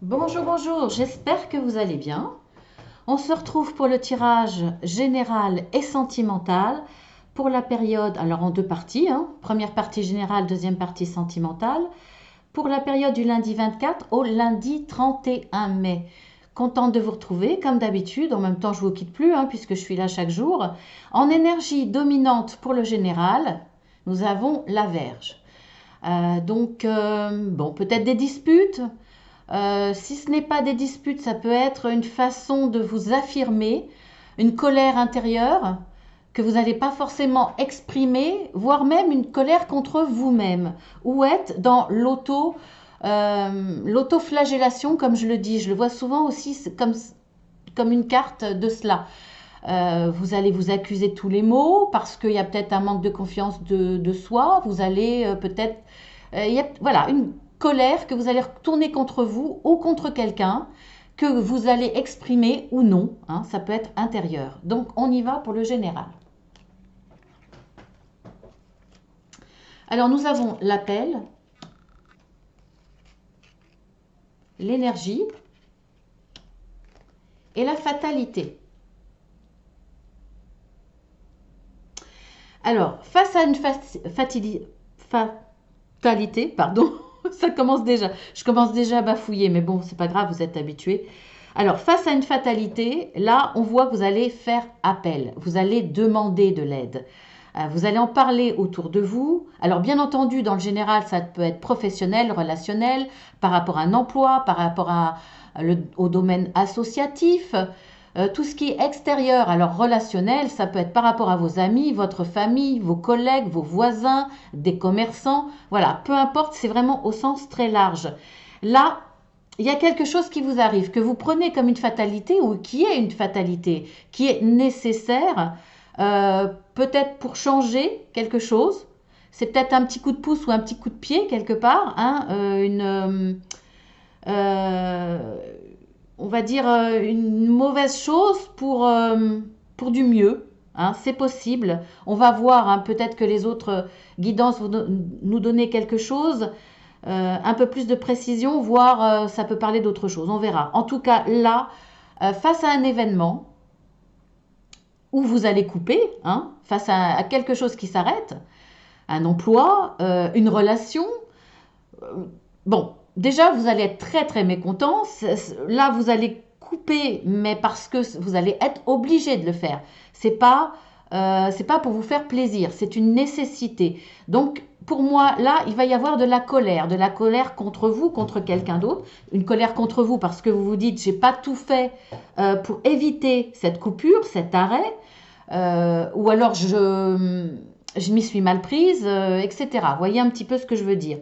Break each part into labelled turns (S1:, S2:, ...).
S1: Bonjour, bonjour, j'espère que vous allez bien. On se retrouve pour le tirage général et sentimental pour la période, alors en deux parties, hein. Première partie générale, deuxième partie sentimentale, pour la période du lundi 24 au lundi 31 mai. Contente de vous retrouver, comme d'habitude. En même temps, je ne vous quitte plus, hein, puisque je suis là chaque jour. En énergie dominante pour le général, nous avons la Vierge. Bon, peut-être des disputes. Si ce n'est pas des disputes, ça peut être une façon de vous affirmer, une colère intérieure que vous n'allez pas forcément exprimer, voire même une colère contre vous-même, ou être dans l'autoflagellation, comme je le dis. Je le vois souvent aussi comme une carte de cela. Vous allez vous accuser de tous les maux parce qu'il y a peut-être un manque de confiance de soi. Vous allez peut-être... voilà, une colère que vous allez retourner contre vous ou contre quelqu'un que vous allez exprimer ou non. Hein, ça peut être intérieur. Donc, on y va pour le général. Alors, nous avons l'appel, l'énergie et la fatalité. Alors, face à une fatalité, pardon, ça commence déjà. Je commence déjà à bafouiller, mais bon, c'est pas grave, vous êtes habitués. Alors, face à une fatalité, là, on voit que vous allez faire appel, vous allez demander de l'aide. Vous allez en parler autour de vous. Alors, bien entendu, dans le général, ça peut être professionnel, relationnel, par rapport à un emploi, par rapport au domaine associatif. Tout ce qui est extérieur, alors relationnel, ça peut être par rapport à vos amis, votre famille, vos collègues, vos voisins, des commerçants. Voilà, peu importe, c'est vraiment au sens très large. Là, il y a quelque chose qui vous arrive, que vous prenez comme une fatalité ou qui est une fatalité, qui est nécessaire, peut-être pour changer quelque chose. C'est peut-être un petit coup de pouce ou un petit coup de pied quelque part, hein, euh, on va dire une mauvaise chose pour du mieux. Hein, c'est possible. On va voir, hein, peut-être que les autres guidances vont nous donner quelque chose, un peu plus de précision, voire ça peut parler d'autre chose. On verra. En tout cas, là, face à un événement où vous allez couper, hein, face à quelque chose qui s'arrête, un emploi, une relation, bon, déjà, vous allez être très très mécontent. Là, vous allez couper, mais parce que vous allez être obligé de le faire. C'est pas pour vous faire plaisir, c'est une nécessité. Donc, pour moi, là, il va y avoir de la colère contre vous, contre quelqu'un d'autre, une colère contre vous parce que vous vous dites, j'ai pas tout fait pour éviter cette coupure, cet arrêt, ou alors je m'y suis mal prise, etc. Voyez un petit peu ce que je veux dire.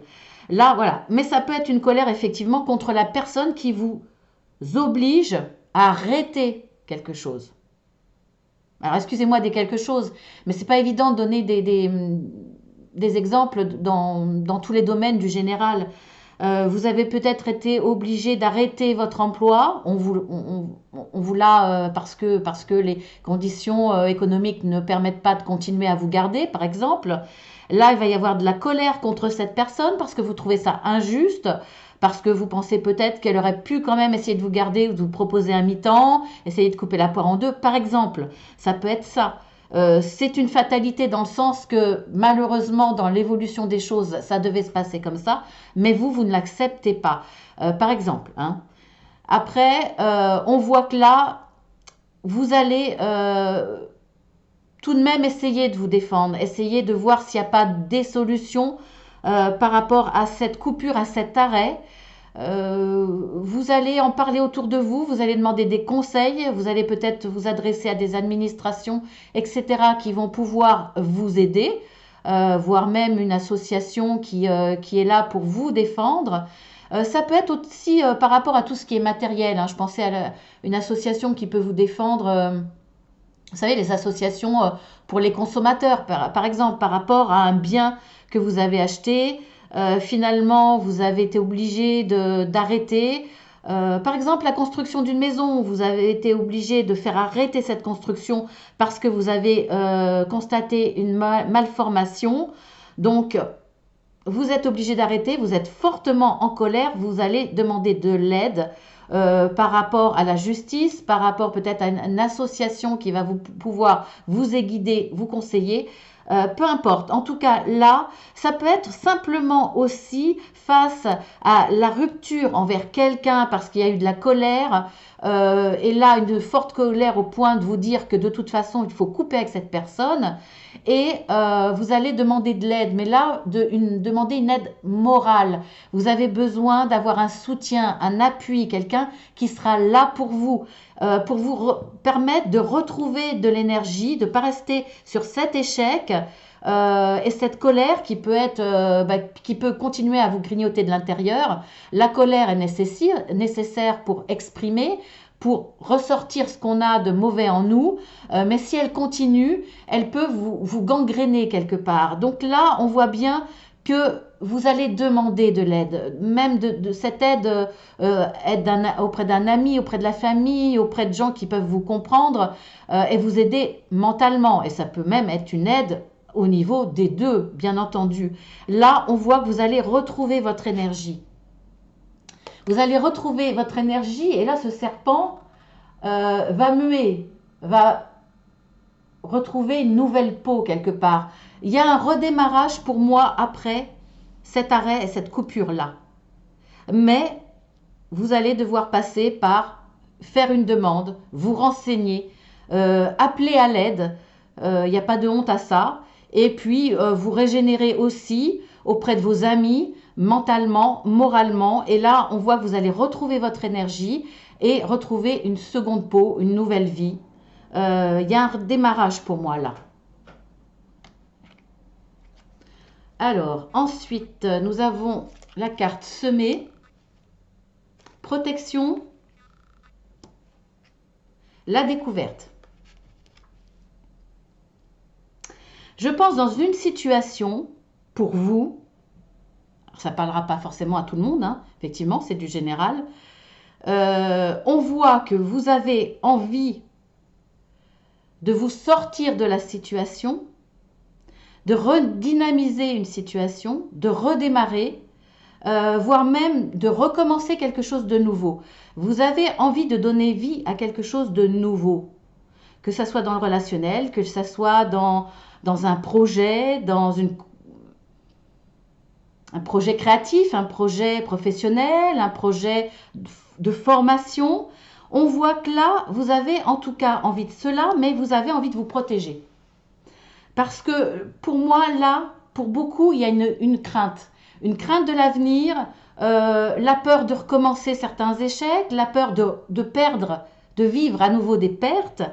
S1: Là, voilà. Mais ça peut être une colère effectivement contre la personne qui vous oblige à arrêter quelque chose. Alors, excusez-moi des quelque chose, mais c'est pas évident de donner des exemples dans tous les domaines du général. Vous avez peut-être été obligé d'arrêter votre emploi, on vous l'a parce que les conditions économiques ne permettent pas de continuer à vous garder, par exemple. Là, il va y avoir de la colère contre cette personne parce que vous trouvez ça injuste, parce que vous pensez peut-être qu'elle aurait pu quand même essayer de vous garder ou de vous proposer un mi-temps, essayer de couper la poire en deux, par exemple. Ça peut être ça. C'est une fatalité dans le sens que malheureusement dans l'évolution des choses ça devait se passer comme ça, mais vous ne l'acceptez pas. Par exemple, hein. Après, on voit que là, vous allez tout de même essayer de vous défendre, essayer de voir s'il n'y a pas des solutions par rapport à cette coupure, à cet arrêt. Vous allez en parler autour de vous, vous allez demander des conseils, vous allez peut-être vous adresser à des administrations, etc., qui vont pouvoir vous aider, voire même une association qui est là pour vous défendre. Ça peut être aussi par rapport à tout ce qui est matériel. Hein. Je pensais à une association qui peut vous défendre. Vous savez, les associations pour les consommateurs, par exemple, par rapport à un bien que vous avez acheté, finalement, vous avez été obligé d'arrêter. Par exemple, la construction d'une maison, vous avez été obligé de faire arrêter cette construction parce que vous avez constaté une malformation. Donc, vous êtes obligé d'arrêter, vous êtes fortement en colère, vous allez demander de l'aide par rapport à la justice, par rapport peut-être à une association qui va pouvoir vous guider, vous conseiller. Peu importe. En tout cas, là, ça peut être simplement aussi face à la rupture envers quelqu'un parce qu'il y a eu de la colère. Et là, une forte colère au point de vous dire que de toute façon, il faut couper avec cette personne. Et vous allez demander de l'aide. Mais là, demander une aide morale. Vous avez besoin d'avoir un soutien, un appui, quelqu'un qui sera là pour vous permettre de retrouver de l'énergie, de ne pas rester sur cet échec et cette colère qui peut qui peut continuer à vous grignoter de l'intérieur. La colère est nécessaire pour exprimer, pour ressortir ce qu'on a de mauvais en nous, mais si elle continue, elle peut vous gangréner quelque part. Donc là, on voit bien que vous allez demander de l'aide, même de cette aide, auprès d'un ami, auprès de la famille, auprès de gens qui peuvent vous comprendre et vous aider mentalement. Et ça peut même être une aide au niveau des deux, bien entendu. Là, on voit que vous allez retrouver votre énergie. Vous allez retrouver votre énergie et là, ce serpent va muer, va retrouver une nouvelle peau quelque part. Il y a un redémarrage pour moi après cet arrêt et cette coupure-là. Mais vous allez devoir passer par faire une demande, vous renseigner, appeler à l'aide. Il n'y a pas de honte à ça. Et puis, vous régénérer aussi auprès de vos amis, mentalement, moralement. Et là, on voit que vous allez retrouver votre énergie et retrouver une seconde peau, une nouvelle vie. Il y a un démarrage pour moi là. Alors, ensuite, nous avons la carte semer, protection, la découverte. Je pense dans une situation, pour vous, ça ne parlera pas forcément à tout le monde, hein, effectivement, c'est du général, on voit que vous avez envie de vous sortir de la situation, de redynamiser une situation, de redémarrer, voire même de recommencer quelque chose de nouveau. Vous avez envie de donner vie à quelque chose de nouveau, que ce soit dans le relationnel, que ce soit dans un projet, un projet créatif, un projet professionnel, un projet de formation. On voit que là, vous avez en tout cas envie de cela, mais vous avez envie de vous protéger. Parce que pour moi, là, pour beaucoup, il y a une crainte. Une crainte de l'avenir, la peur de recommencer certains échecs, la peur de perdre, de vivre à nouveau des pertes.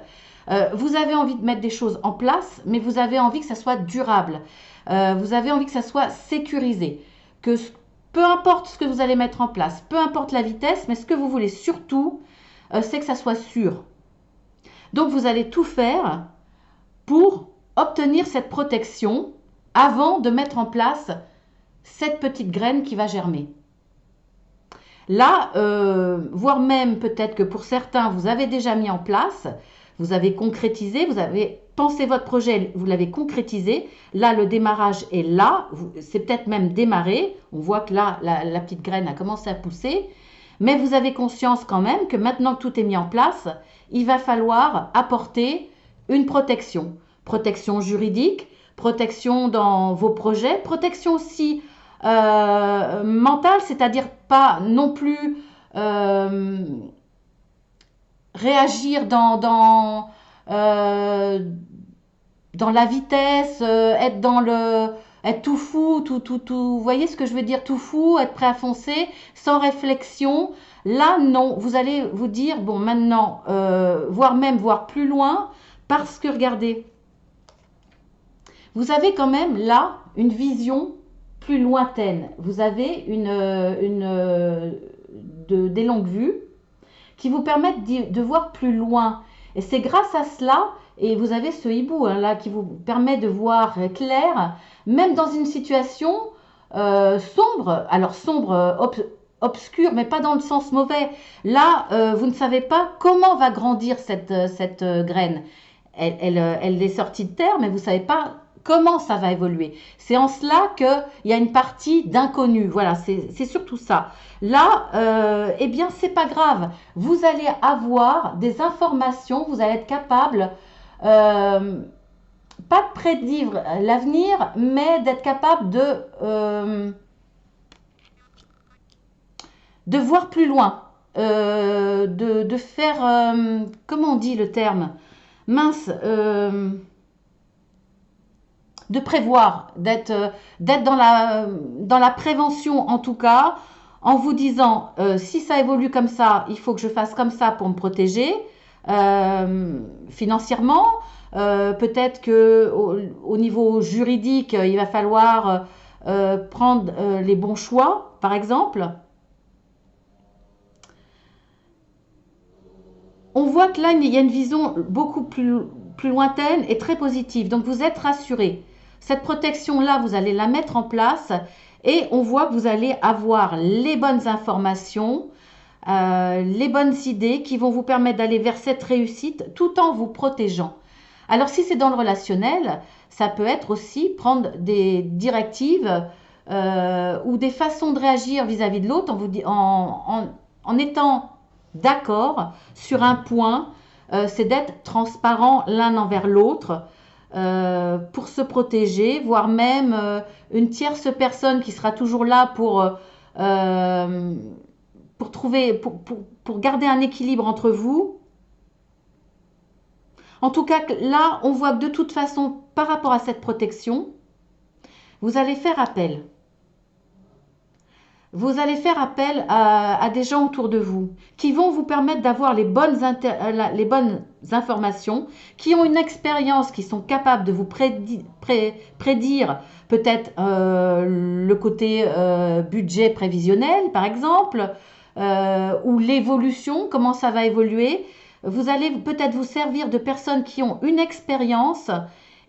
S1: Vous avez envie de mettre des choses en place, mais vous avez envie que ça soit durable. Vous avez envie que ça soit sécurisé. Que peu importe ce que vous allez mettre en place, peu importe la vitesse, mais ce que vous voulez surtout, c'est que ça soit sûr. Donc vous allez tout faire pour obtenir cette protection avant de mettre en place cette petite graine qui va germer. Là, voire même peut-être que pour certains, vous avez déjà mis en place, vous avez concrétisé, vous avez pensé votre projet, vous l'avez concrétisé. Là, le démarrage est là, c'est peut-être même démarré. On voit que là, la petite graine a commencé à pousser. Mais vous avez conscience quand même que maintenant que tout est mis en place, il va falloir apporter une protection. Protection juridique, protection dans vos projets, protection aussi mentale, c'est-à-dire pas non plus réagir dans la vitesse, être tout fou, vous voyez ce que je veux dire, tout fou, être prêt à foncer, sans réflexion. Là, non, vous allez vous dire, bon, maintenant, voir plus loin, parce que, regardez, vous avez quand même là une vision plus lointaine. Vous avez des longues vues qui vous permettent de voir plus loin. Et c'est grâce à cela, et vous avez ce hibou hein, là qui vous permet de voir clair, même dans une situation sombre, alors sombre, obscure, mais pas dans le sens mauvais. Là, vous ne savez pas comment va grandir cette graine. Elle est sortie de terre, mais vous ne savez pas comment ça va évoluer. C'est en cela qu'il y a une partie d'inconnu. Voilà, c'est surtout ça. Là, eh bien, c'est pas grave. Vous allez avoir des informations, vous allez être capable, pas de prédire l'avenir, mais d'être capable de voir plus loin, de faire, comment on dit le terme? Mince, de prévoir, d'être dans la prévention en tout cas, en vous disant si ça évolue comme ça, il faut que je fasse comme ça pour me protéger financièrement. Peut-être que au niveau juridique, il va falloir prendre les bons choix, par exemple. On voit que là, il y a une vision beaucoup plus lointaine et très positive. Donc, vous êtes rassuré. Cette protection-là, vous allez la mettre en place et on voit que vous allez avoir les bonnes informations, les bonnes idées qui vont vous permettre d'aller vers cette réussite tout en vous protégeant. Alors, si c'est dans le relationnel, ça peut être aussi prendre des directives ou des façons de réagir vis-à-vis de l'autre en étant d'accord sur un point, c'est d'être transparent l'un envers l'autre pour se protéger, voire même une tierce personne qui sera toujours là pour trouver, pour garder un équilibre entre vous. En tout cas, là, on voit que de toute façon, par rapport à cette protection, vous allez faire appel. Vous allez faire appel à des gens autour de vous qui vont vous permettre d'avoir les bonnes informations, qui ont une expérience, qui sont capables de vous prédire peut-être le côté budget prévisionnel, par exemple, ou l'évolution, comment ça va évoluer. Vous allez peut-être vous servir de personnes qui ont une expérience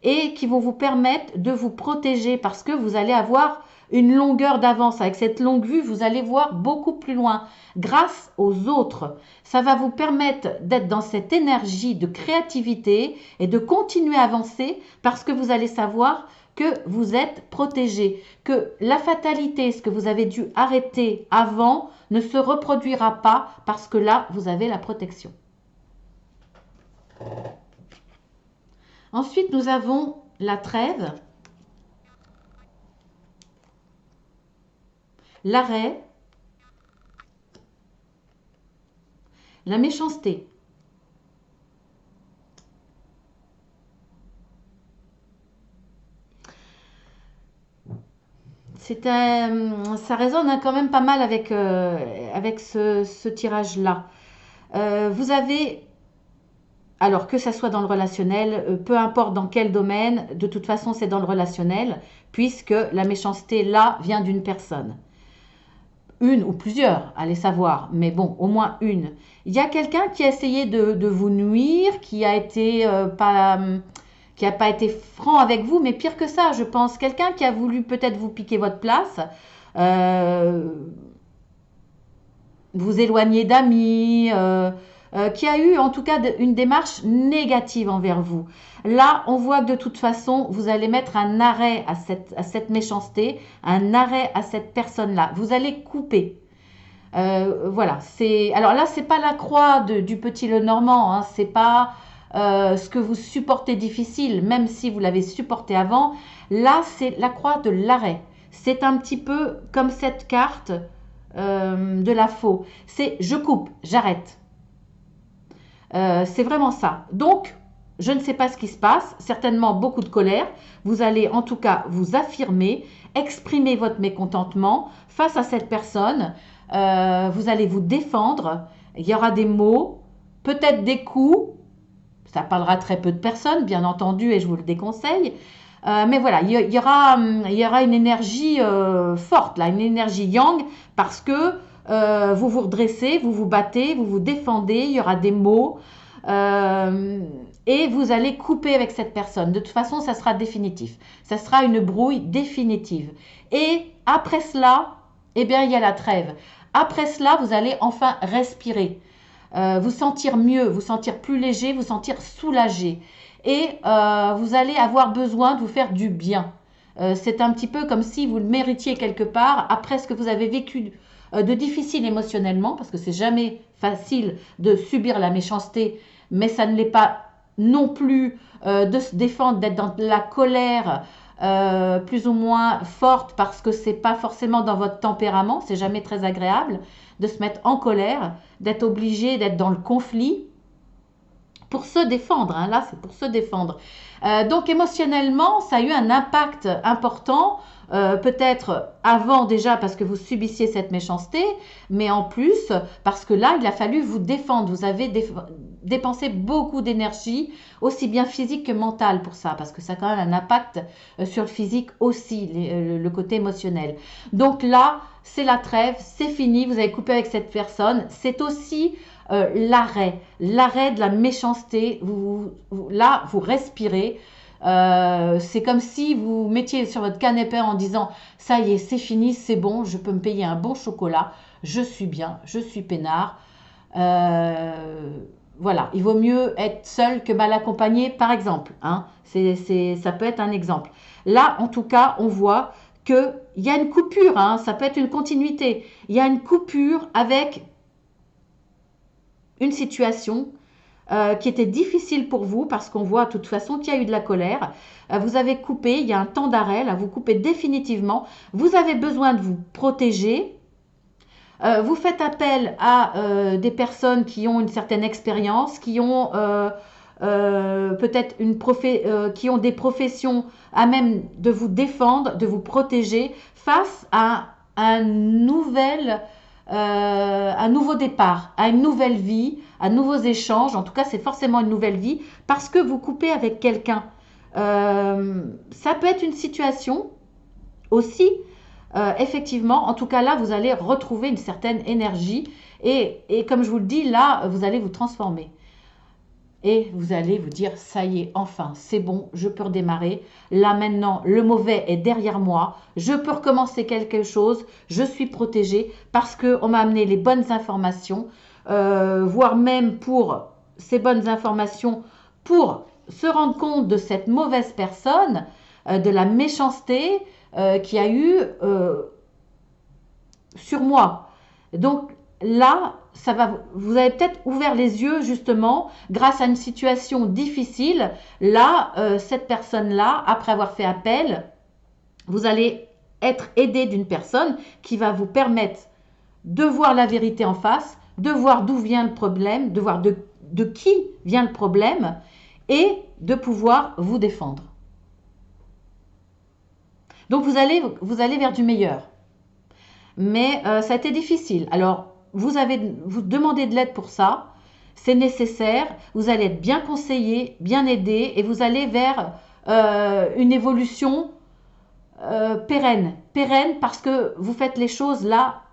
S1: et qui vont vous permettre de vous protéger parce que vous allez avoir une longueur d'avance. Avec cette longue vue, vous allez voir beaucoup plus loin grâce aux autres. Ça va vous permettre d'être dans cette énergie de créativité et de continuer à avancer parce que vous allez savoir que vous êtes protégé, que la fatalité, ce que vous avez dû arrêter avant, ne se reproduira pas parce que là, vous avez la protection. Ensuite, nous avons la trêve, l'arrêt, la méchanceté. Ça résonne quand même pas mal avec ce tirage-là. Vous avez, alors que ça soit dans le relationnel, peu importe dans quel domaine, de toute façon c'est dans le relationnel, puisque la méchanceté là vient d'une personne. Une ou plusieurs, allez savoir, mais bon, au moins une. Il y a quelqu'un qui a essayé de vous nuire, qui a pas été franc avec vous, mais pire que ça, je pense, quelqu'un qui a voulu peut-être vous piquer votre place, vous éloigner d'amis, qui a eu en tout cas une démarche négative envers vous. Là, on voit que de toute façon, vous allez mettre un arrêt à cette méchanceté, un arrêt à cette personne-là. Vous allez couper. Voilà. Alors là, c'est pas la croix du petit Lenormand. Hein, c'est pas ce que vous supportez difficile, même si vous l'avez supporté avant. Là, c'est la croix de l'arrêt. C'est un petit peu comme cette carte de la faux. C'est je coupe, j'arrête. C'est vraiment ça. Donc, je ne sais pas ce qui se passe, certainement beaucoup de colère. Vous allez en tout cas vous affirmer, exprimer votre mécontentement face à cette personne. Vous allez vous défendre. Il y aura des mots, peut-être des coups. Ça parlera très peu de personnes, bien entendu, et je vous le déconseille. Mais voilà, il y aura une énergie forte, là, une énergie yang, parce que vous vous redressez, vous vous battez, vous vous défendez, il y aura des mots et vous allez couper avec cette personne. De toute façon, ça sera définitif. Ça sera une brouille définitive. Et après cela, eh bien, il y a la trêve. Après cela, vous allez enfin respirer, vous sentir mieux, vous sentir plus léger, vous sentir soulagé. et vous allez avoir besoin de vous faire du bien. C'est un petit peu comme si vous le méritiez quelque part après ce que vous avez vécu de difficile émotionnellement, parce que c'est jamais facile de subir la méchanceté, mais ça ne l'est pas non plus de se défendre, d'être dans de la colère plus ou moins forte parce que c'est pas forcément dans votre tempérament, c'est jamais très agréable de se mettre en colère, d'être obligé d'être dans le conflit pour se défendre, hein, là c'est pour se défendre. Donc émotionnellement, ça a eu un impact important, peut-être avant déjà parce que vous subissiez cette méchanceté, mais en plus parce que là, il a fallu vous défendre. Vous avez dépensé beaucoup d'énergie, aussi bien physique que mentale pour ça, parce que ça a quand même un impact sur le physique aussi, le côté émotionnel. Donc là, c'est la trêve, c'est fini, vous avez coupé avec cette personne. C'est aussi l'arrêt de la méchanceté. Là, vous respirez. C'est comme si vous mettiez sur votre canapé en disant ça y est, c'est fini, c'est bon, je peux me payer un bon chocolat, je suis bien, je suis peinard. Voilà, il vaut mieux être seul que mal accompagné, par exemple. Hein. Ça peut être un exemple. Là, en tout cas, on voit qu'il y a une coupure, hein, ça peut être une continuité. Il y a une coupure avec une situation qui était difficile pour vous parce qu'on voit de toute façon qu'il y a eu de la colère. Vous avez coupé, il y a un temps d'arrêt, là vous coupez définitivement. Vous avez besoin de vous protéger. Vous faites appel à des personnes qui ont une certaine expérience, qui ont peut-être qui ont des professions à même de vous défendre, de vous protéger face à un nouveau départ, à une nouvelle vie, à nouveaux échanges. En tout cas, c'est forcément une nouvelle vie parce que vous coupez avec quelqu'un. Ça peut être une situation aussi, effectivement. En tout cas, là, vous allez retrouver une certaine énergie et comme je vous le dis, là, vous allez vous transformer. Et vous allez vous dire, ça y est, enfin, c'est bon, je peux redémarrer. Là maintenant, le mauvais est derrière moi. Je peux recommencer quelque chose. Je suis protégée parce qu'on m'a amené les bonnes informations, voire même pour ces bonnes informations, pour se rendre compte de cette mauvaise personne, de la méchanceté qu'il y a eu sur moi. Donc là, vous avez peut-être ouvert les yeux justement grâce à une situation difficile. Là, cette personne-là, après avoir fait appel, vous allez être aidé d'une personne qui va vous permettre de voir la vérité en face, de voir d'où vient le problème, de voir de qui vient le problème et de pouvoir vous défendre. Donc vous allez vers du meilleur. Mais ça a été difficile. Alors, vous demandez de l'aide pour ça, c'est nécessaire, vous allez être bien conseillé, bien aidé et vous allez vers une évolution pérenne parce que vous faites les choses là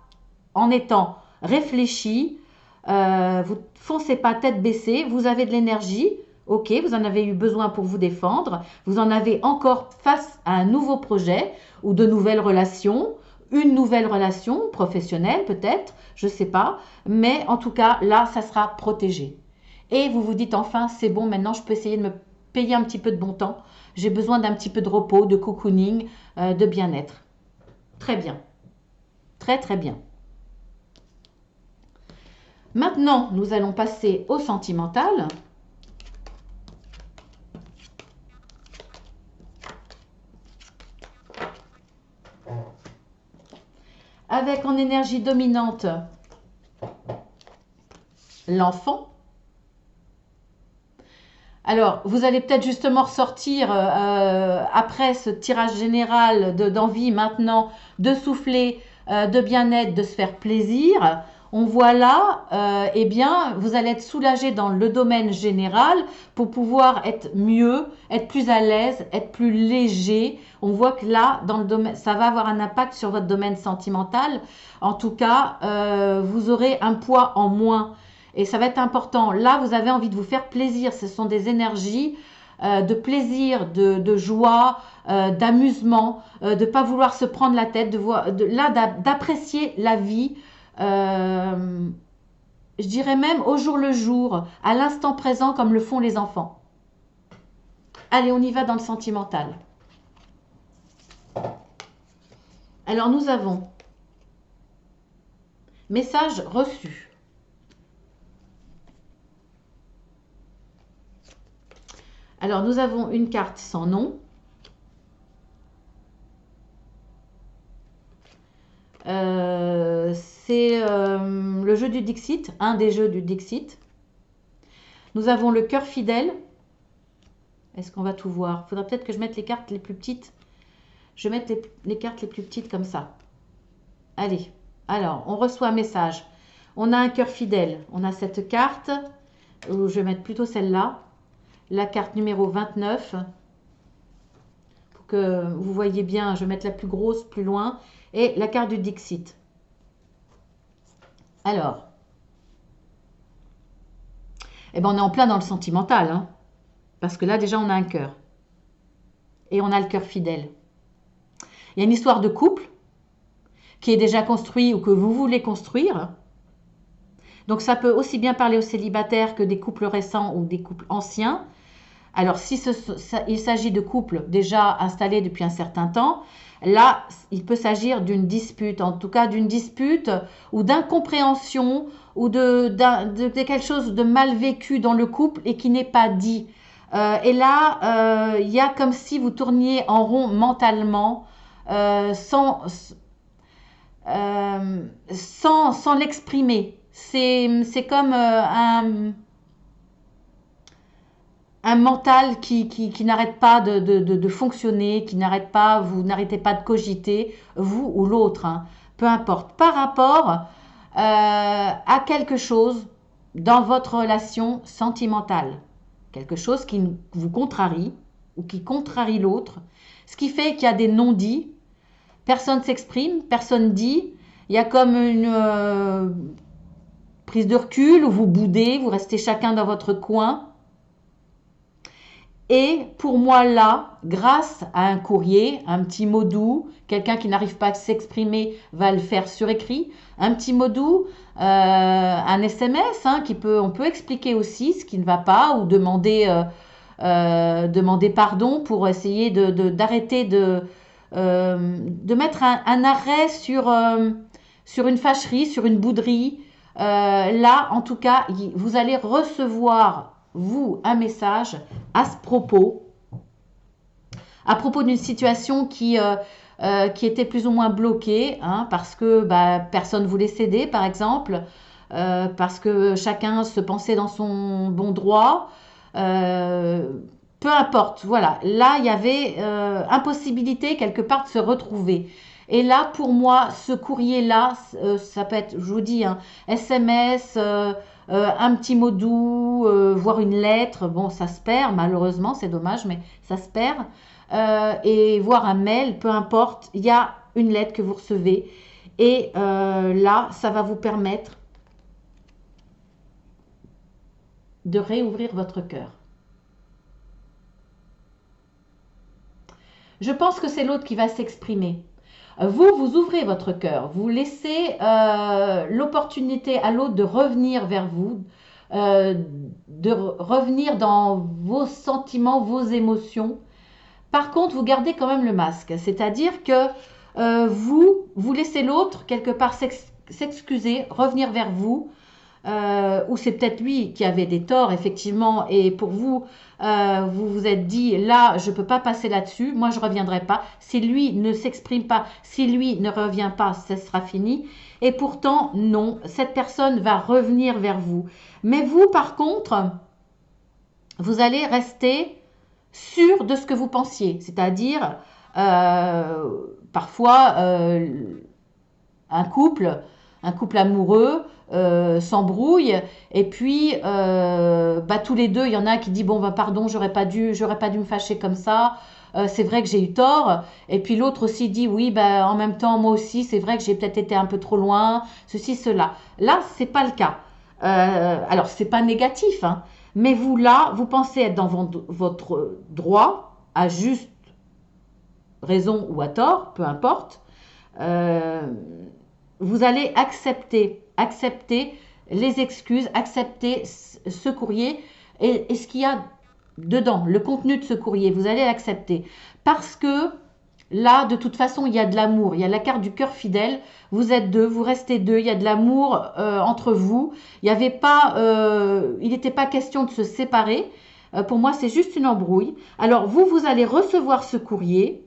S1: en étant réfléchi, vous ne foncez pas tête baissée, vous avez de l'énergie, ok, vous en avez eu besoin pour vous défendre, vous en avez encore face à un nouveau projet ou de nouvelles relations, une nouvelle relation professionnelle peut-être, je ne sais pas, mais en tout cas là ça sera protégé. Et vous vous dites enfin c'est bon, maintenant je peux essayer de me payer un petit peu de bon temps, j'ai besoin d'un petit peu de repos, de cocooning, de bien-être. Très bien, très très bien. Maintenant nous allons passer au sentimental. Avec en énergie dominante l'enfant. Alors, vous allez peut-être justement ressortir après ce tirage général d'envie maintenant de souffler, de bien-être, de se faire plaisir. On voit là, eh bien, vous allez être soulagé dans le domaine général pour pouvoir être mieux, être plus à l'aise, être plus léger. On voit que là, dans le domaine, ça va avoir un impact sur votre domaine sentimental. En tout cas, vous aurez un poids en moins. Et ça va être important. Là, vous avez envie de vous faire plaisir. Ce sont des énergies de plaisir, de joie, d'amusement, de ne pas vouloir se prendre la tête, d'apprécier la vie. Je dirais même au jour le jour, à l'instant présent, comme le font les enfants. Allez, on y va dans le sentimental. Alors, nous avons message reçu. Alors, nous avons une carte sans nom. C'est le jeu du Dixit, un des jeux du Dixit. Nous avons le cœur fidèle. Est-ce qu'on va tout voir? Il faudra peut-être que je mette les cartes les plus petites. Je vais mettre les cartes les plus petites comme ça. Allez, alors, on reçoit un message. On a un cœur fidèle. On a cette carte, je vais mettre plutôt celle-là. La carte numéro 29. Pour que vous voyez bien, je vais mettre la plus grosse plus loin. Et la carte du Dixit. Alors, eh ben on est en plein dans le sentimental, hein, parce que là déjà on a un cœur. Et on a le cœur fidèle. Il y a une histoire de couple qui est déjà construit ou que vous voulez construire. Donc ça peut aussi bien parler aux célibataires que des couples récents ou des couples anciens. Alors si il s'agit de couples déjà installés depuis un certain temps, là il peut s'agir d'une dispute, en tout cas d'une dispute ou d'incompréhension ou de quelque chose de mal vécu dans le couple et qui n'est pas dit. Et là, il y a comme si vous tourniez en rond mentalement sans l'exprimer. C'est comme un mental qui n'arrête pas de fonctionner, qui n'arrête pas, vous n'arrêtez pas de cogiter, vous ou l'autre, hein, peu importe, par rapport à quelque chose dans votre relation sentimentale. Quelque chose qui vous contrarie ou qui contrarie l'autre, ce qui fait qu'il y a des non-dits, personne s'exprime, personne dit, il y a comme une prise de recul où vous boudez, vous restez chacun dans votre coin. Et pour moi là, grâce à un courrier, un petit mot doux, quelqu'un qui n'arrive pas à s'exprimer va le faire sur écrit, un petit mot doux, un SMS, hein, on peut expliquer aussi ce qui ne va pas ou demander pardon pour essayer d'arrêter de mettre un arrêt sur une fâcherie, sur une bouderie. Là, en tout cas, vous allez recevoir vous un message à ce propos, à propos d'une situation qui était plus ou moins bloquée, hein, parce que personne ne voulait céder, par exemple, parce que chacun se pensait dans son bon droit, peu importe, voilà. Là, il y avait impossibilité quelque part de se retrouver. Et là, pour moi, ce courrier-là, ça peut être, je vous dis, un SMS, un petit mot doux, voire une lettre. Bon, ça se perd, malheureusement, c'est dommage, mais ça se perd. Et voir un mail, peu importe, il y a une lettre que vous recevez. Et là, ça va vous permettre de réouvrir votre cœur. Je pense que c'est l'autre qui va s'exprimer. Vous ouvrez votre cœur, vous laissez l'opportunité à l'autre de revenir vers vous, de revenir dans vos sentiments, vos émotions. Par contre, vous gardez quand même le masque, c'est-à-dire que vous laissez l'autre quelque part s'excuser, revenir vers vous, ou c'est peut-être lui qui avait des torts, effectivement, et pour vous, vous vous êtes dit, là, je ne peux pas passer là-dessus, moi, je ne reviendrai pas. Si lui ne s'exprime pas, si lui ne revient pas, ça sera fini. Et pourtant, non, cette personne va revenir vers vous. Mais vous, par contre, vous allez rester sûr de ce que vous pensiez, c'est-à-dire, parfois, un couple amoureux s'embrouille et puis tous les deux, il y en a qui dit bon pardon, j'aurais pas dû me fâcher comme ça, c'est vrai que j'ai eu tort, et puis l'autre aussi dit oui en même temps moi aussi c'est vrai que j'ai peut-être été un peu trop loin, ceci cela. Là c'est pas le cas. Alors c'est pas négatif, hein, mais vous là vous pensez être dans votre droit, à juste raison ou à tort, peu importe. Vous allez accepter les excuses, accepter ce courrier et ce qu'il y a dedans, le contenu de ce courrier, vous allez l'accepter. Parce que là, de toute façon, il y a de l'amour. Il y a la carte du cœur fidèle. Vous êtes deux, vous restez deux. Il y a de l'amour entre vous. Il n'était pas question de se séparer. Pour moi, c'est juste une embrouille. Alors, vous allez recevoir ce courrier,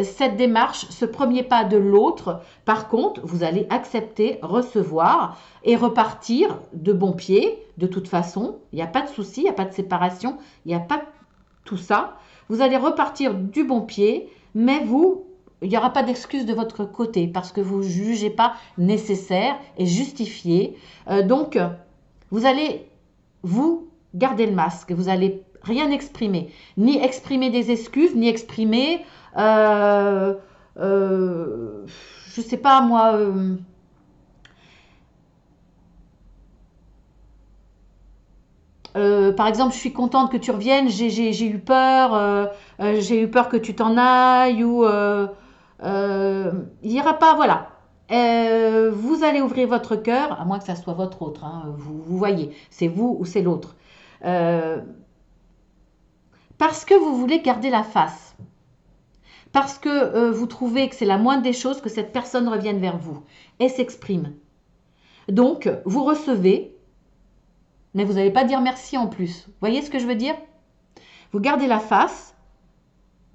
S1: cette démarche, ce premier pas de l'autre. Par contre, vous allez accepter, recevoir et repartir de bon pied. De toute façon, il n'y a pas de souci, il n'y a pas de séparation, il n'y a pas tout ça. Vous allez repartir du bon pied, mais il n'y aura pas d'excuse de votre côté parce que vous ne jugez pas nécessaire et justifié. Donc, vous allez, garder le masque. Vous n'allez rien exprimer. Ni exprimer des excuses, ni exprimer, je ne sais pas moi... par exemple, je suis contente que tu reviennes, j'ai eu peur, j'ai eu peur que tu t'en ailles, ou il n'y aura pas, voilà. Vous allez ouvrir votre cœur, à moins que ça soit votre autre, hein, vous voyez, c'est vous ou c'est l'autre. Parce que vous voulez garder la face, parce que vous trouvez que c'est la moindre des choses que cette personne revienne vers vous et s'exprime. Donc, vous recevez, mais vous n'allez pas dire merci en plus. Vous voyez ce que je veux dire? Vous gardez la face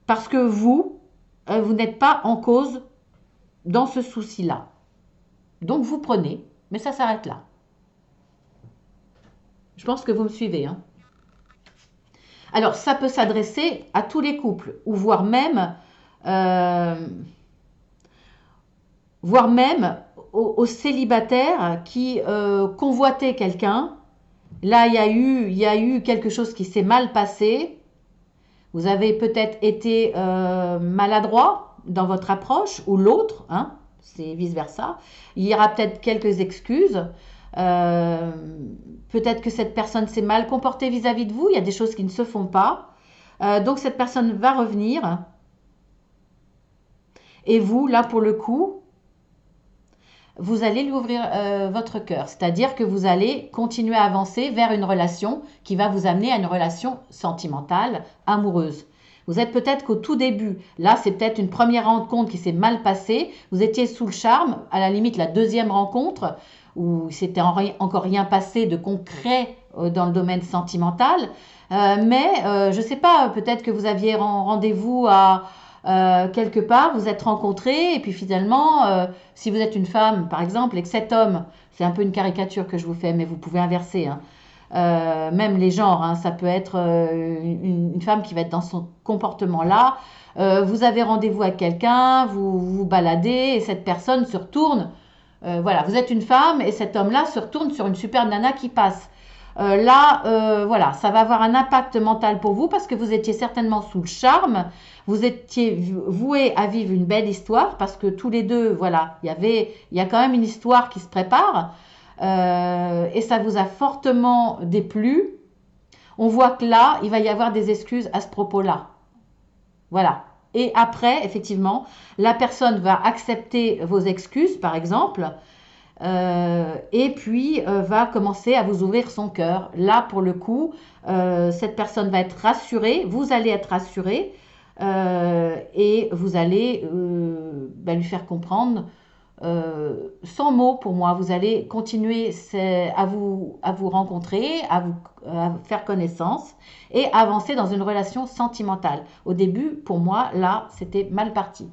S1: parce que vous n'êtes pas en cause dans ce souci-là. Donc vous prenez, mais ça s'arrête là. Je pense que vous me suivez, hein. Alors, ça peut s'adresser à tous les couples, ou voire même aux célibataires qui convoitaient quelqu'un. Là, il y a eu quelque chose qui s'est mal passé. Vous avez peut-être été maladroit dans votre approche, ou l'autre, hein, c'est vice-versa. Il y aura peut-être quelques excuses. Peut-être que cette personne s'est mal comportée vis-à-vis de vous. Il y a des choses qui ne se font pas. Donc, cette personne va revenir. Et vous, là, pour le coup, vous allez lui ouvrir votre cœur. C'est-à-dire que vous allez continuer à avancer vers une relation qui va vous amener à une relation sentimentale, amoureuse. Vous êtes peut-être qu'au tout début, là c'est peut-être une première rencontre qui s'est mal passée, vous étiez sous le charme, à la limite la deuxième rencontre, où il s'était encore rien passé de concret dans le domaine sentimental, mais je ne sais pas, peut-être que vous aviez rendez-vous à... quelque part, vous êtes rencontrés et puis finalement, si vous êtes une femme par exemple et que cet homme, c'est un peu une caricature que je vous fais, mais vous pouvez inverser, hein, même les genres, hein, ça peut être une femme qui va être dans son comportement là, vous avez rendez-vous avec quelqu'un, vous vous baladez et cette personne se retourne, voilà, vous êtes une femme et cet homme là se retourne sur une superbe nana qui passe. Voilà, ça va avoir un impact mental pour vous parce que vous étiez certainement sous le charme, vous étiez voués à vivre une belle histoire parce que tous les deux, voilà, il y a quand même une histoire qui se prépare et ça vous a fortement déplu. On voit que là, il va y avoir des excuses à ce propos-là. Voilà. Et après, effectivement, la personne va accepter vos excuses, par exemple, et puis va commencer à vous ouvrir son cœur. Là, pour le coup, cette personne va être rassurée, vous allez être rassuré, et vous allez lui faire comprendre, sans mots pour moi, vous allez continuer à vous rencontrer, à faire connaissance et avancer dans une relation sentimentale. Au début, pour moi, là, c'était mal parti.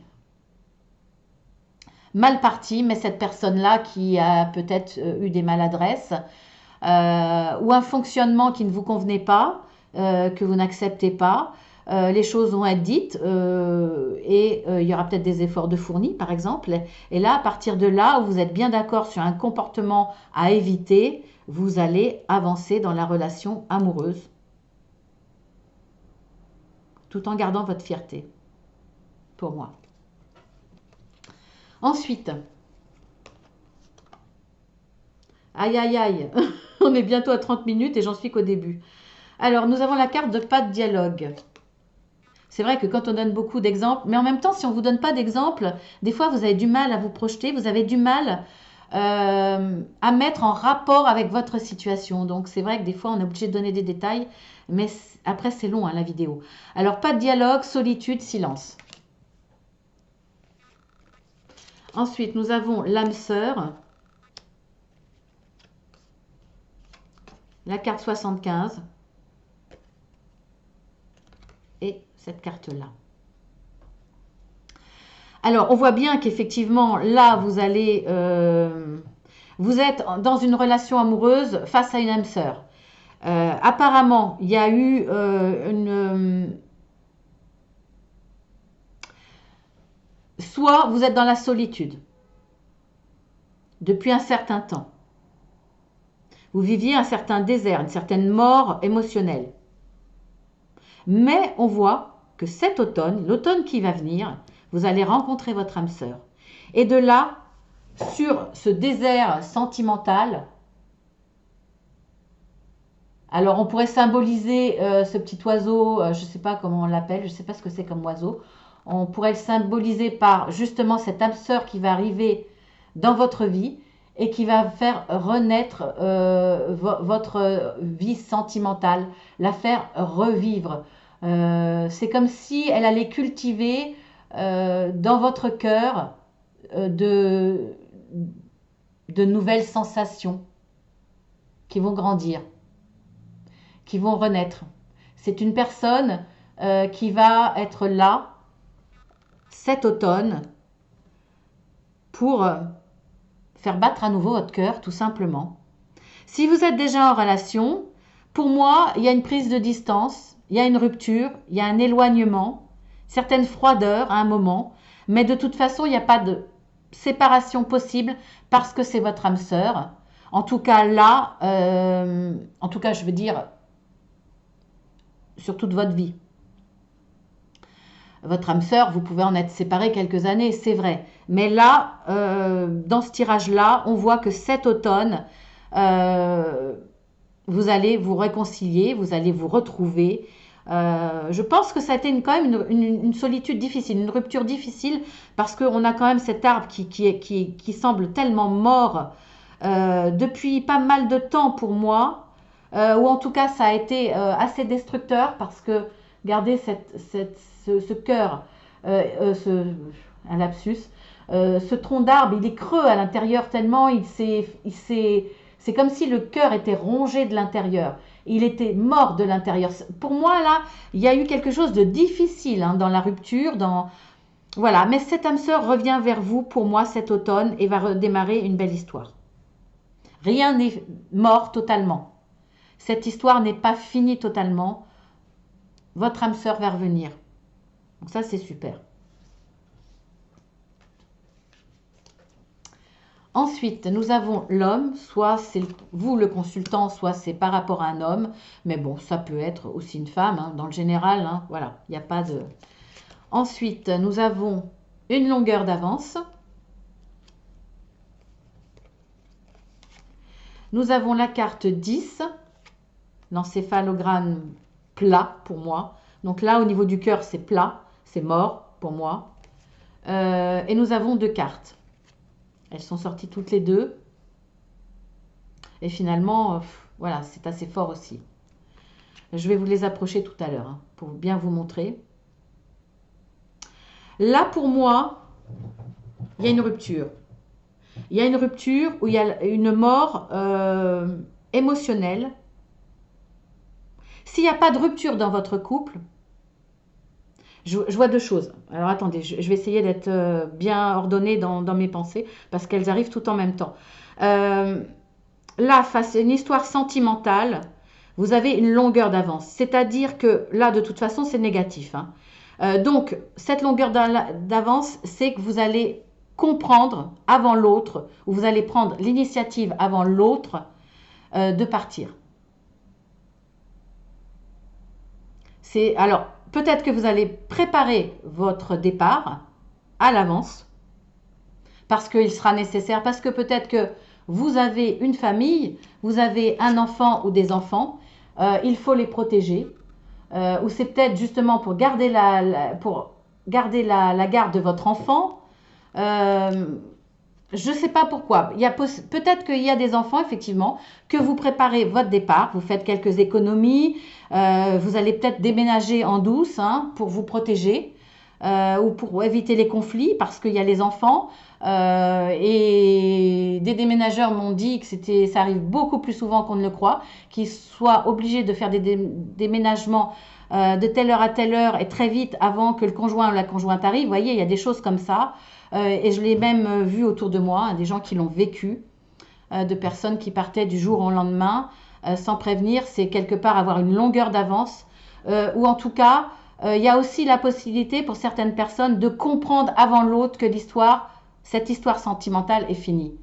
S1: Mal parti, mais cette personne-là qui a peut-être eu des maladresses ou un fonctionnement qui ne vous convenait pas, que vous n'acceptez pas, les choses vont être dites et il y aura peut-être des efforts de fournis, par exemple. Et là, à partir de là, où vous êtes bien d'accord sur un comportement à éviter, vous allez avancer dans la relation amoureuse tout en gardant votre fierté, pour moi. Ensuite, aïe aïe aïe, on est bientôt à 30 minutes et j'en suis qu'au début. Alors, nous avons la carte de pas de dialogue. C'est vrai que quand on donne beaucoup d'exemples, mais en même temps, si on ne vous donne pas d'exemples, des fois vous avez du mal à vous projeter, vous avez du mal à mettre en rapport avec votre situation. Donc c'est vrai que des fois on est obligé de donner des détails, mais après c'est long hein, la vidéo. Alors pas de dialogue, solitude, silence. Ensuite nous avons l'âme sœur, la carte 75 et cette carte là. Alors, on voit bien qu'effectivement, là, vous êtes dans une relation amoureuse face à une âme sœur. Apparemment, il y a eu soit vous êtes dans la solitude depuis un certain temps. Vous viviez un certain désert, une certaine mort émotionnelle. Mais on voit que cet automne, l'automne qui va venir, vous allez rencontrer votre âme sœur. Et de là, sur ce désert sentimental, alors on pourrait symboliser ce petit oiseau, je ne sais pas comment on l'appelle, je ne sais pas ce que c'est comme oiseau. On pourrait le symboliser par justement cette âme sœur qui va arriver dans votre vie et qui va faire renaître votre vie sentimentale, la faire revivre. C'est comme si elle allait cultiver dans votre cœur de nouvelles sensations qui vont grandir, qui vont renaître. C'est une personne qui va être là cet automne pour faire battre à nouveau votre cœur, tout simplement. Si vous êtes déjà en relation, pour moi, il y a une prise de distance, il y a une rupture, il y a un éloignement, certaines froideurs à un moment, mais de toute façon, il n'y a pas de séparation possible parce que c'est votre âme sœur. En tout cas, là, en tout cas, je veux dire, sur toute votre vie. Votre âme sœur, vous pouvez en être séparés quelques années, c'est vrai. Mais là, dans ce tirage-là, on voit que cet automne, vous allez vous réconcilier, vous allez vous retrouver. Je pense que ça a été quand même une solitude difficile, une rupture difficile, parce qu'on a quand même cet arbre qui semble tellement mort depuis pas mal de temps pour moi, ou en tout cas ça a été assez destructeur, parce que regardez ce cœur, un lapsus, ce tronc d'arbre, il est creux à l'intérieur tellement c'est comme si le cœur était rongé de l'intérieur. Il était mort de l'intérieur. Pour moi, là, il y a eu quelque chose de difficile hein, dans la rupture. Voilà. Mais cette âme sœur revient vers vous pour moi cet automne et va redémarrer une belle histoire. Rien n'est mort totalement. Cette histoire n'est pas finie totalement. Votre âme sœur va revenir. Donc ça, c'est super. Ensuite, nous avons l'homme, soit c'est vous le consultant, soit c'est par rapport à un homme, mais bon, ça peut être aussi une femme, hein, dans le général, hein, voilà, il n'y a pas de... Ensuite, nous avons une longueur d'avance. Nous avons la carte 10, l'encéphalogramme plat pour moi. Donc là, au niveau du cœur, c'est plat, c'est mort pour moi. Et nous avons deux cartes. Elles sont sorties toutes les deux. Et finalement, voilà, c'est assez fort aussi. Je vais vous les approcher tout à l'heure hein, pour bien vous montrer. Là, pour moi, il y a une rupture. Il y a une rupture où il y a une mort émotionnelle. S'il n'y a pas de rupture dans votre couple, je vois deux choses. Alors attendez, je vais essayer d'être bien ordonnée dans mes pensées parce qu'elles arrivent tout en même temps. Là, face à une histoire sentimentale, vous avez une longueur d'avance. C'est-à-dire que là, de toute façon, c'est négatif. Hein. Donc, cette longueur d'avance, c'est que vous allez comprendre avant l'autre, ou vous allez prendre l'initiative avant l'autre de partir. Alors, peut-être que vous allez préparer votre départ à l'avance, parce qu'il sera nécessaire, parce que peut-être que vous avez une famille, vous avez un enfant ou des enfants, il faut les protéger, ou c'est peut-être justement pour garder la garde de votre enfant. Je ne sais pas pourquoi. Peut-être qu'il y a des enfants, effectivement, que vous préparez votre départ, vous faites quelques économies, vous allez peut-être déménager en douce hein, pour vous protéger ou pour éviter les conflits parce qu'il y a les enfants. Et des déménageurs m'ont dit que ça arrive beaucoup plus souvent qu'on ne le croit, qu'ils soient obligés de faire des déménagements de telle heure à telle heure et très vite avant que le conjoint ou la conjointe arrive. Vous voyez, il y a des choses comme ça. Et je l'ai même vu autour de moi, hein, des gens qui l'ont vécu, de personnes qui partaient du jour au lendemain sans prévenir. C'est quelque part avoir une longueur d'avance. Ou en tout cas, il y a aussi la possibilité pour certaines personnes de comprendre avant l'autre que cette histoire sentimentale est finie.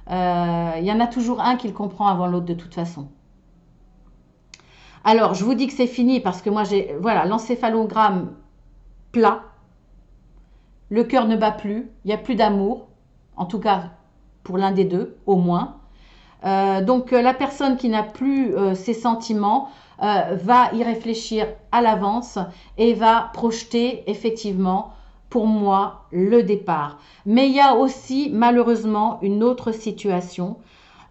S1: Il y en a toujours un qui le comprend avant l'autre de toute façon. Alors, je vous dis que c'est fini parce que moi, j'ai voilà, l'encéphalogramme plat. Le cœur ne bat plus, il n'y a plus d'amour, en tout cas pour l'un des deux, au moins. Donc la personne qui n'a plus ses sentiments va y réfléchir à l'avance et va projeter effectivement, pour moi, le départ. Mais il y a aussi malheureusement une autre situation.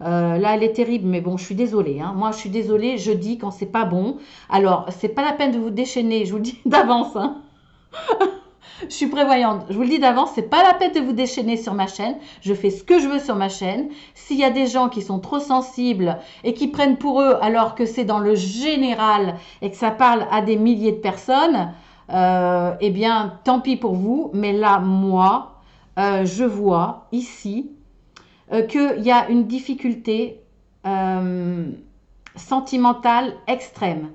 S1: Là, elle est terrible, mais bon, je suis désolée. Hein. Moi, je suis désolée, je dis quand c'est pas bon. Alors, c'est pas la peine de vous déchaîner, je vous le dis d'avance. Hein. Je suis prévoyante. Je vous le dis d'avance, c'est pas la peine de vous déchaîner sur ma chaîne. Je fais ce que je veux sur ma chaîne. S'il y a des gens qui sont trop sensibles et qui prennent pour eux alors que c'est dans le général et que ça parle à des milliers de personnes, eh bien, tant pis pour vous. Mais là, moi, je vois ici qu'il y a une difficulté sentimentale extrême.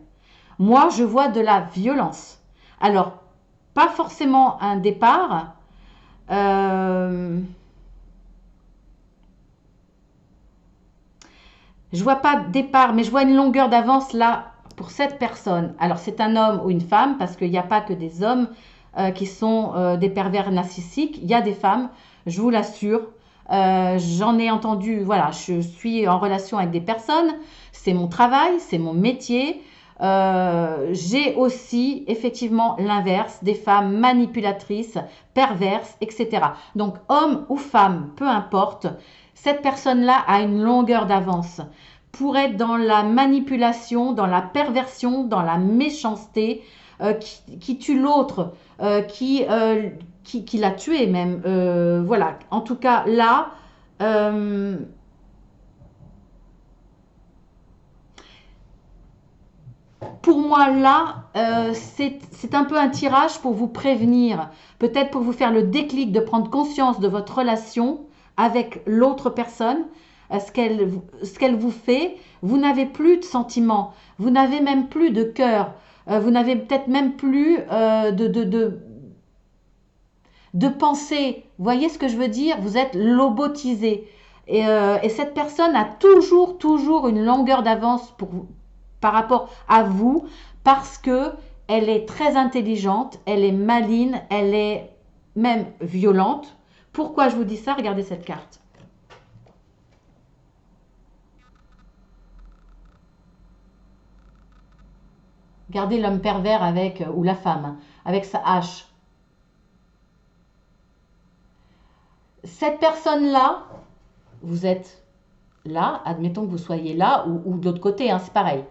S1: Moi, je vois de la violence. Alors, pas forcément un départ. Je vois pas de départ, mais je vois une longueur d'avance là pour cette personne. Alors c'est un homme ou une femme, parce qu'il n'y a pas que des hommes qui sont des pervers narcissiques. Il y a des femmes, je vous l'assure. J'en ai entendu, voilà, je suis en relation avec des personnes. C'est mon travail, c'est mon métier. J'ai aussi effectivement l'inverse, des femmes manipulatrices, perverses, etc. Donc homme ou femme, peu importe, cette personne-là a une longueur d'avance pour être dans la manipulation, dans la perversion, dans la méchanceté, qui tue l'autre, qui l'a tué même. Voilà, en tout cas là, pour moi là, c'est un peu un tirage pour vous prévenir, peut-être pour vous faire le déclic de prendre conscience de votre relation avec l'autre personne, ce qu'elle vous fait. Vous n'avez plus de sentiments, vous n'avez même plus de cœur, vous n'avez peut-être même plus de pensée. Vous voyez ce que je veux dire? Vous êtes lobotisé. Et cette personne a toujours une longueur d'avance par rapport à vous parce que elle est très intelligente, elle est maligne, elle est même violente. Pourquoi je vous dis ça? Regardez cette carte. Regardez l'homme pervers avec, ou la femme, avec sa hache. Cette personne-là, vous êtes là, admettons que vous soyez là, ou de l'autre côté, hein, c'est pareil.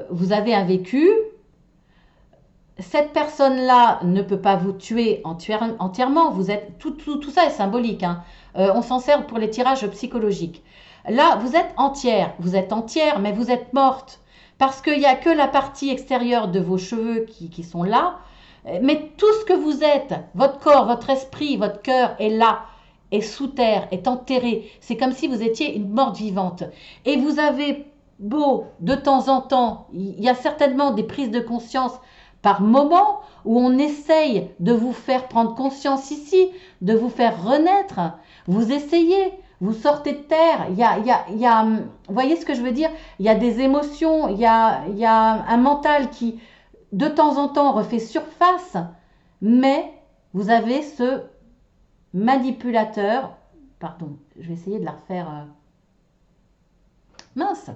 S1: Vous avez un vécu, cette personne-là ne peut pas vous tuer entièrement, vous êtes, tout ça est symbolique, hein. On s'en sert pour les tirages psychologiques. Là, vous êtes entière, mais vous êtes morte, parce qu'il n'y a que la partie extérieure de vos cheveux qui sont là, mais tout ce que vous êtes, votre corps, votre esprit, votre cœur est là, est sous terre, est enterré. C'est comme si vous étiez une morte vivante. Et vous avez beau, de temps en temps, il y a certainement des prises de conscience par moment où on essaye de vous faire prendre conscience ici, de vous faire renaître. Vous essayez, vous sortez de terre. Vous voyez ce que je veux dire? Il y a des émotions, il y a un mental qui, de temps en temps, refait surface, mais vous avez ce manipulateur. Pardon, je vais essayer de la refaire. Mince,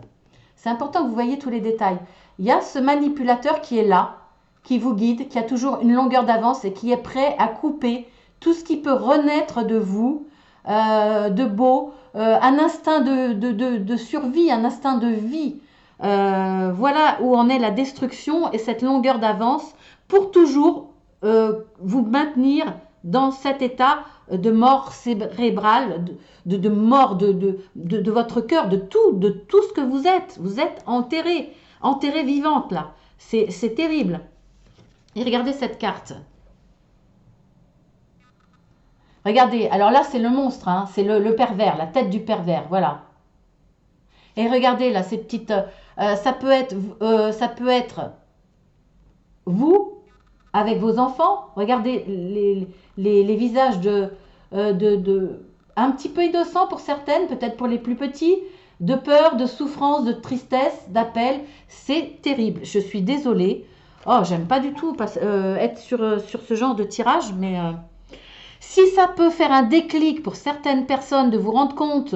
S1: c'est important que vous voyez tous les détails. Il y a ce manipulateur qui est là, qui vous guide, qui a toujours une longueur d'avance et qui est prêt à couper tout ce qui peut renaître de vous de beau, un instinct de survie, un instinct de vie. Voilà où en est la destruction et cette longueur d'avance pour toujours vous maintenir dans cet état de mort cérébrale, de mort de votre cœur, de tout ce que vous êtes. Vous êtes enterré, enterré vivante là. C'est terrible. Et regardez cette carte. Regardez, alors là c'est le monstre, hein, c'est le pervers, la tête du pervers, voilà. Et regardez là, ces petites, ça peut être vous avec vos enfants. Regardez les visages un petit peu innocents pour certaines, peut-être pour les plus petits, de peur, de souffrance, de tristesse, d'appel. C'est terrible. Je suis désolée. Oh, j'aime pas du tout être sur ce genre de tirage, mais si ça peut faire un déclic pour certaines personnes de vous rendre compte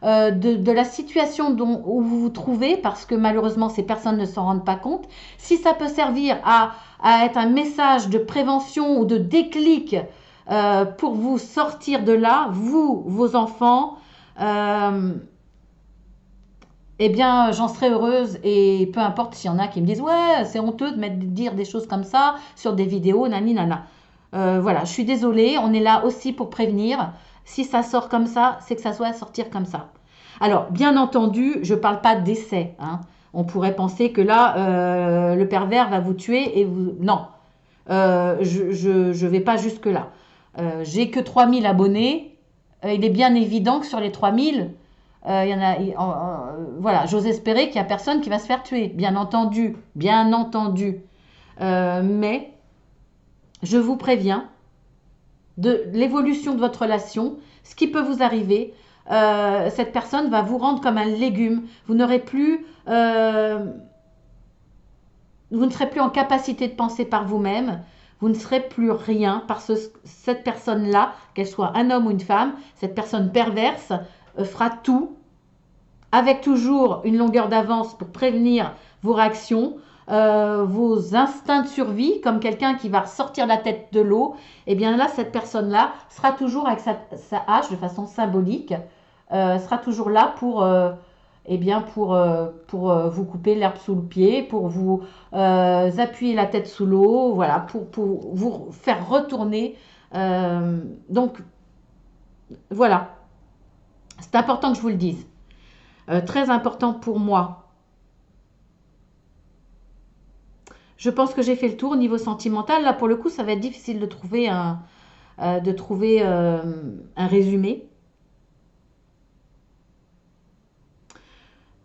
S1: de la situation où vous vous trouvez, parce que malheureusement ces personnes ne s'en rendent pas compte, si ça peut servir à être un message de prévention ou de déclic pour vous sortir de là, vous, vos enfants, eh bien j'en serais heureuse et peu importe s'il y en a qui me disent ouais c'est honteux de dire des choses comme ça sur des vidéos, nani nana. Voilà, je suis désolée, on est là aussi pour prévenir. Si ça sort comme ça, c'est que ça doit sortir comme ça. Alors, bien entendu, je ne parle pas d'essai. Hein. On pourrait penser que là, le pervers va vous tuer et vous... Non, je vais pas jusque-là. J'ai que 3000 abonnés. Il est bien évident que sur les 3000, il y en a... voilà, j'ose espérer qu'il n'y a personne qui va se faire tuer. Bien entendu, bien entendu. Mais... je vous préviens de l'évolution de votre relation, ce qui peut vous arriver. Cette personne va vous rendre comme un légume. Vous n'aurez plus, vous ne serez plus en capacité de penser par vous-même. Vous ne serez plus rien parce que cette personne-là, qu'elle soit un homme ou une femme, cette personne perverse fera tout avec toujours une longueur d'avance pour prévenir vos réactions. Vos instincts de survie, comme quelqu'un qui va sortir la tête de l'eau, et bien là, cette personne-là sera toujours avec sa hache de façon symbolique, sera toujours là pour, pour vous couper l'herbe sous le pied, pour vous appuyer la tête sous l'eau, voilà, pour vous faire retourner. Donc, voilà, c'est important que je vous le dise. Très important pour moi. Je pense que j'ai fait le tour au niveau sentimental. Là, pour le coup, ça va être difficile de trouver un résumé.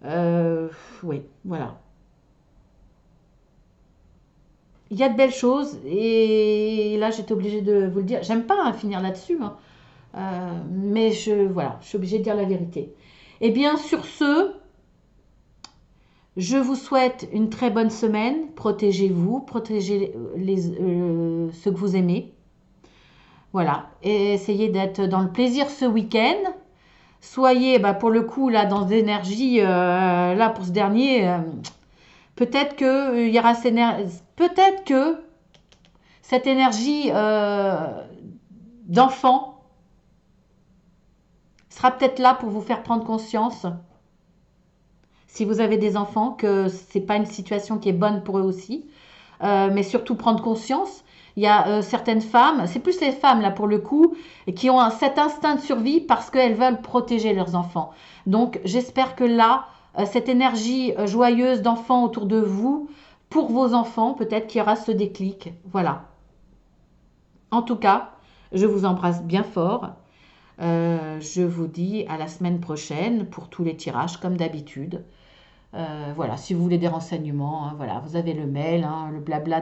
S1: Oui, voilà. Il y a de belles choses et là, j'étais obligée de vous le dire. J'aime pas finir là-dessus, hein. Mais voilà, je suis obligée de dire la vérité. Eh bien, sur ce... je vous souhaite une très bonne semaine. Protégez-vous, protégez ceux que vous aimez. Voilà. Et essayez d'être dans le plaisir ce week-end. Soyez, pour le coup, là, dans des énergies, là, pour ce dernier, peut-être que il y aura peut-être que cette énergie d'enfant sera peut-être là pour vous faire prendre conscience, si vous avez des enfants, que c'est pas une situation qui est bonne pour eux aussi, mais surtout prendre conscience. Il y a certaines femmes, c'est plus les femmes là pour le coup, qui ont cet instinct de survie parce qu'elles veulent protéger leurs enfants. Donc j'espère que là, cette énergie joyeuse d'enfants autour de vous, pour vos enfants, peut-être qu'il y aura ce déclic. Voilà. En tout cas, je vous embrasse bien fort. Je vous dis à la semaine prochaine pour tous les tirages comme d'habitude. Voilà, si vous voulez des renseignements, hein, voilà, vous avez le mail, hein, le blabla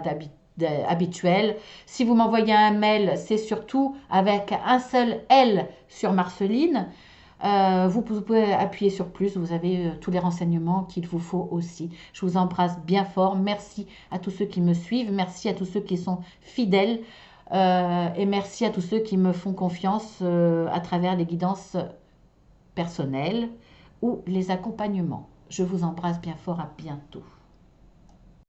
S1: habituel. Si vous m'envoyez un mail, c'est surtout avec un seul L sur Marceline. Vous pouvez appuyer sur plus, vous avez tous les renseignements qu'il vous faut aussi. Je vous embrasse bien fort. Merci à tous ceux qui me suivent, merci à tous ceux qui sont fidèles et merci à tous ceux qui me font confiance à travers les guidances personnelles ou les accompagnements. Je vous embrasse bien fort, à bientôt.